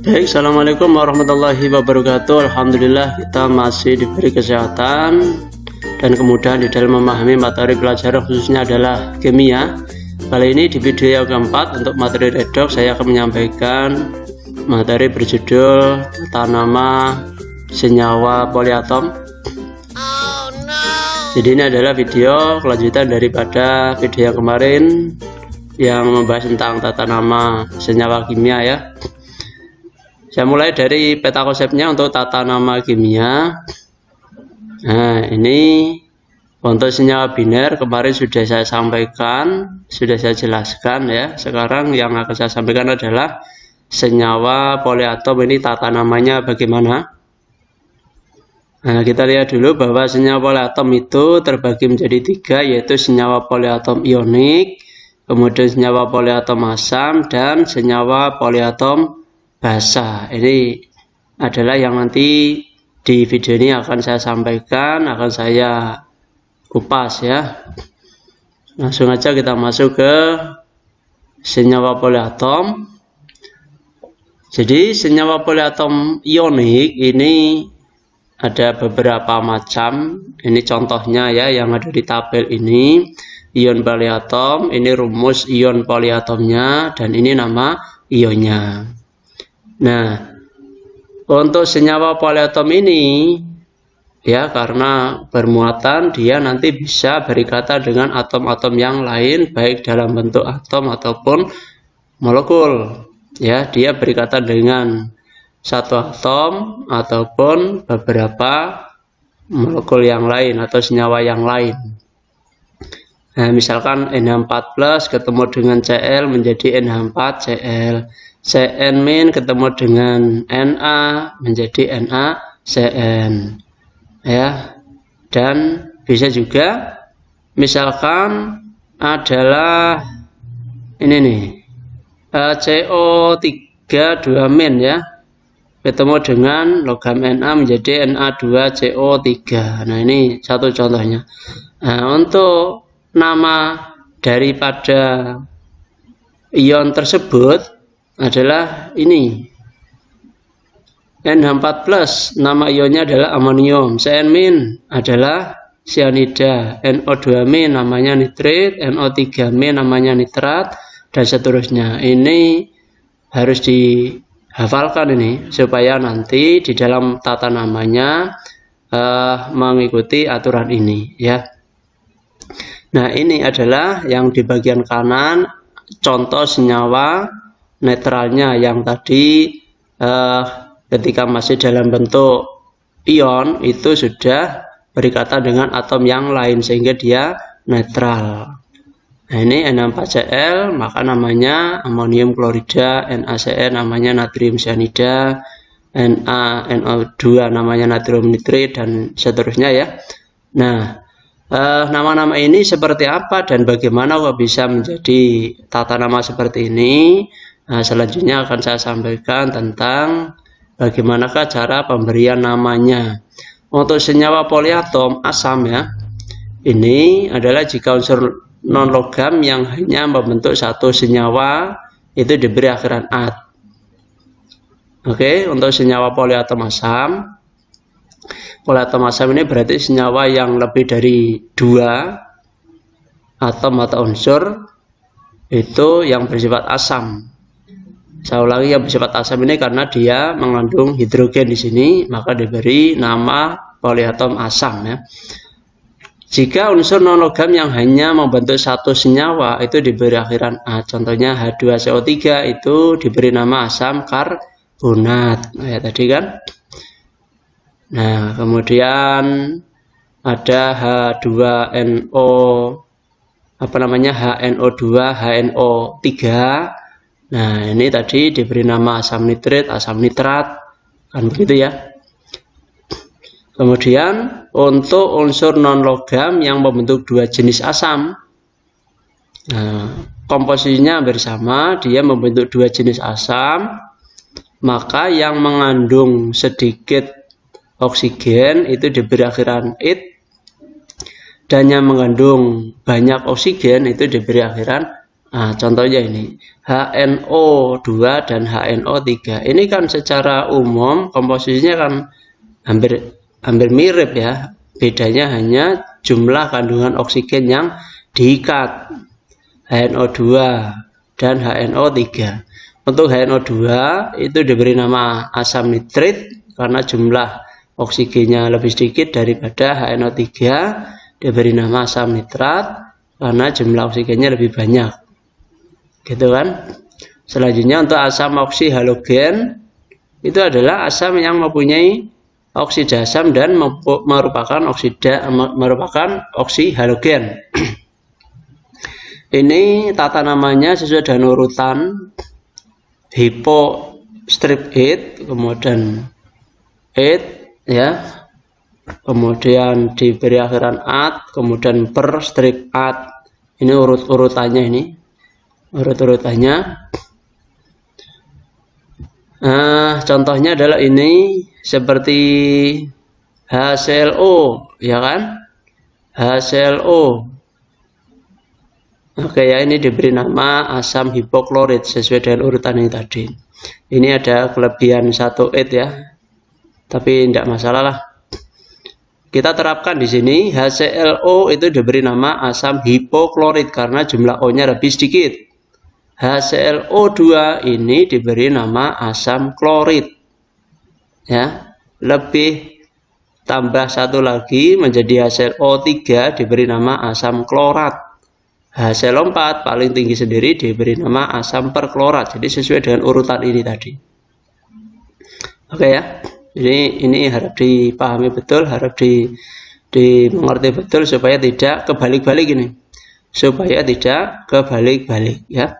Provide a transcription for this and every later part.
Baik, assalamualaikum warahmatullahi wabarakatuh. Alhamdulillah kita masih diberi kesehatan dan kemudahan di dalam memahami materi pelajaran, khususnya adalah kimia. Kali ini di video yang keempat untuk materi redox saya akan menyampaikan materi berjudul tata nama senyawa poliatom. Jadi ini adalah video kelanjutan daripada video yang kemarin yang membahas tentang tata nama senyawa kimia ya. Saya mulai dari peta konsepnya untuk tata nama kimia. Nah, ini untuk senyawa biner kemarin sudah saya sampaikan, sudah saya jelaskan ya. Sekarang yang akan saya sampaikan adalah senyawa poliatom, ini tata namanya bagaimana. Nah, kita lihat dulu bahwa senyawa poliatom itu terbagi menjadi tiga, yaitu senyawa poliatom ionik, kemudian senyawa poliatom asam, dan senyawa poliatom basa. Ini adalah yang nanti di video ini akan saya sampaikan, akan saya kupas ya. Langsung aja kita masuk ke senyawa poliatom. Jadi senyawa poliatom ionik ini ada beberapa macam. Ini contohnya ya yang ada di tabel ini. Ion poliatom, ini rumus ion poliatomnya, dan ini nama ionnya. Nah, untuk senyawa poliatom ini ya, karena bermuatan dia nanti bisa berikatan dengan atom-atom yang lain, baik dalam bentuk atom ataupun molekul ya. Dia berikatan dengan satu atom ataupun beberapa molekul yang lain atau senyawa yang lain. Nah, misalkan NH4+ ketemu dengan Cl menjadi NH4Cl, Cn- ketemu dengan Na menjadi NaCN ya. Dan bisa juga misalkan adalah ini nih, CO3 2- ya, ketemu dengan logam Na menjadi Na2CO3. Nah, ini satu contohnya. Nah, untuk nama daripada ion tersebut adalah ini NH4+, nama ionnya adalah amonium, Cn- adalah cyanida, NO2- namanya nitrit, NO3- namanya nitrat, dan seterusnya. Ini harus dihafalkan ini supaya nanti di dalam tata namanya mengikuti aturan ini ya. Nah, ini adalah yang di bagian kanan contoh senyawa netralnya yang tadi ketika masih dalam bentuk ion itu sudah berikatan dengan atom yang lain sehingga dia netral. Nah, ini Na4Cl maka namanya amonium klorida, NaCN namanya natrium cyanida, NaNO2 namanya natrium nitrit, dan seterusnya ya. Nah, nama-nama ini seperti apa dan bagaimana kok bisa menjadi tata nama seperti ini? Nah, selanjutnya akan saya sampaikan tentang bagaimanakah cara pemberian namanya. Untuk senyawa poliatom asam ya, ini adalah jika unsur non-logam yang hanya membentuk satu senyawa itu diberi akhiran -at. Oke, untuk senyawa poliatom asam. Poliatom asam ini berarti senyawa yang lebih dari 2 atom atau unsur itu yang bersifat asam. Saya ulangi, yang bersifat asam ini karena dia mengandung hidrogen di sini, maka diberi nama poliatom asam ya. Jika unsur non-logam yang hanya membentuk satu senyawa itu diberi akhiran -at. Contohnya H2CO3 itu diberi nama asam karbonat. Nah, ya tadi kan. Nah, kemudian ada H2NO HNO2, HNO3. Nah, ini tadi diberi nama asam nitrit, asam nitrat, kan begitu ya. Kemudian untuk unsur non-logam yang membentuk dua jenis asam, nah, komposisinya hampir sama, dia membentuk dua jenis asam, maka yang mengandung sedikit oksigen itu diberi akhiran -it, dan yang mengandung banyak oksigen itu diberi akhiran Nah, contohnya ini HNO2 dan HNO3. Ini kan secara umum komposisinya kan hampir mirip ya. Bedanya hanya jumlah kandungan oksigen yang diikat. HNO2 dan HNO3. Untuk HNO2 itu diberi nama asam nitrit karena jumlah oksigennya lebih sedikit daripada HNO3, diberi nama asam nitrat karena jumlah oksigennya lebih banyak. Gitu kan? Selanjutnya untuk asam oksihalogen itu adalah asam yang mempunyai oksida asam dan merupakan oksihalogen. Ini tata namanya sesuai dengan urutan hypo strip 8, kemudian 8 ya. Kemudian diberi akhiran at, kemudian per strip at. Ini urutannya ini. Urut-urutannya. Contohnya adalah ini seperti HClO, ya kan? HClO. Oke ya, ini diberi nama asam hipoklorit sesuai dengan urutan ini tadi. Ini ada kelebihan 1 8 ya. Tapi tidak masalah lah. Kita terapkan di sini HClO itu diberi nama asam hipoklorit karena jumlah O-nya lebih sedikit. HClO2 ini diberi nama asam klorit. Ya, lebih tambah 1 lagi menjadi HClO3 diberi nama asam klorat. HCl4 paling tinggi sendiri diberi nama asam perklorat. Jadi sesuai dengan urutan ini tadi. Oke ya. Jadi ini harap dipahami betul, harap dimengerti betul supaya tidak kebalik-balik ini. Supaya tidak kebalik-balik ya.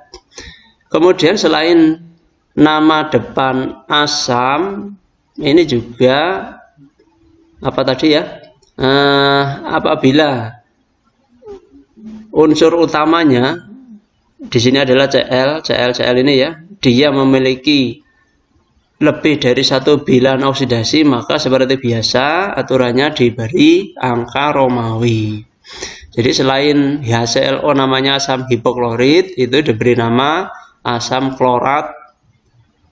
Kemudian selain nama depan asam, ini juga apa tadi ya? Apabila unsur utamanya di sini adalah Cl ini ya, dia memiliki lebih dari 1 bilangan oksidasi, maka seperti biasa aturannya diberi angka Romawi. Jadi selain HClO namanya asam hipoklorit, itu diberi nama asam klorat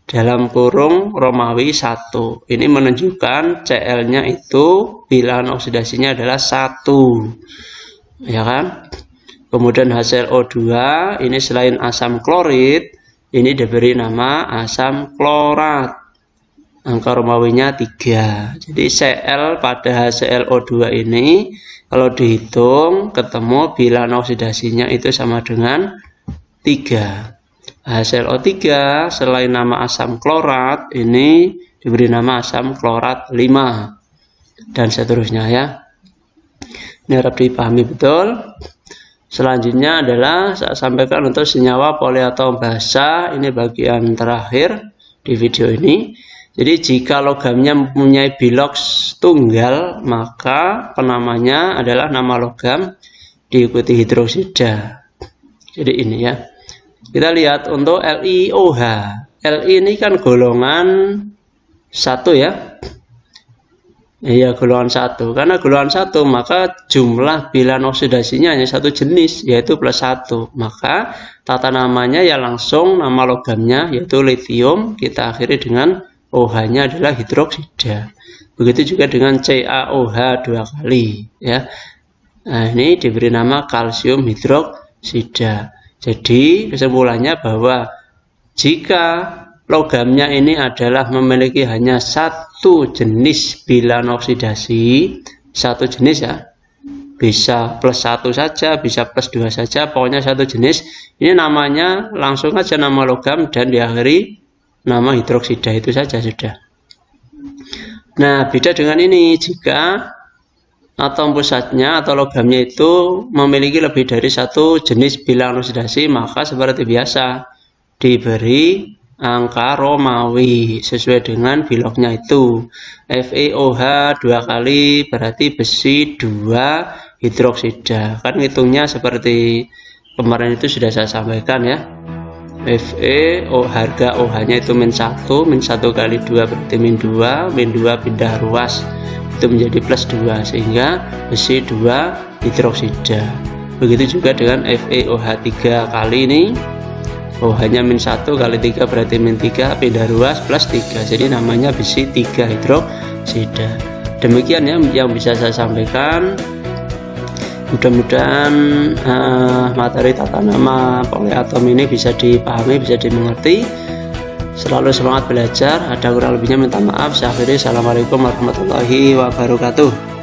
dalam kurung Romawi 1. Ini menunjukkan Cl-nya itu bilangan oksidasinya adalah 1. Ya kan? Kemudian HClO2 ini selain asam klorit, ini diberi nama asam klorat. Angka Romawinya 3. Jadi Cl pada HClO2 ini kalau dihitung ketemu bilangan oksidasinya itu sama dengan 3. HClO3 selain nama asam klorat ini diberi nama asam klorat 5 dan seterusnya ya. Ini harap dipahami betul. Selanjutnya adalah saya sampaikan untuk senyawa poliatom basah. Ini bagian terakhir di video ini. Jadi jika logamnya mempunyai biloks tunggal, maka penamanya adalah nama logam diikuti hidroksida. Jadi ini ya. Kita lihat untuk LiOH. Li ini kan golongan 1 ya. Iya, golongan 1. Karena golongan 1 maka jumlah bilangan oksidasinya hanya 1 jenis, yaitu +1. Maka tata namanya ya langsung nama logamnya yaitu lithium, kita akhiri dengan OH-nya adalah hidroksida. Begitu juga dengan CaOH 2 kali ya. Nah, ini diberi nama kalsium hidroksida. Jadi kesimpulannya bahwa jika logamnya ini adalah memiliki hanya 1 jenis bilangan oksidasi, 1 jenis ya, bisa +1 saja, bisa +2 saja, pokoknya 1 jenis. Ini namanya langsung aja nama logam dan diakhiri nama hidroksida, itu saja sudah. Nah, beda dengan ini jika atom pusatnya atau logamnya itu memiliki lebih dari 1 jenis bilangan oksidasi, maka seperti biasa diberi angka Romawi sesuai dengan biloknya itu. FeOH 2 kali berarti besi 2 hidroksida. Kan hitungnya seperti kemarin itu sudah saya sampaikan ya. Fe harga OH-nya itu -1 kali 2 berarti -2 pindah ruas itu menjadi +2 sehingga besi 2 hidroksida. Begitu juga dengan FeOH3 kali ini OH-nya -1 kali 3 berarti -3, pindah ruas plus 3, jadi namanya besi 3 hidroksida. Demikian ya yang bisa saya sampaikan. Mudah-mudahan materi tata nama polyatom ini bisa dipahami, bisa dimengerti. Selalu semangat belajar. Ada kurang lebihnya minta maaf. Saya akhiri. Assalamualaikum warahmatullahi wabarakatuh.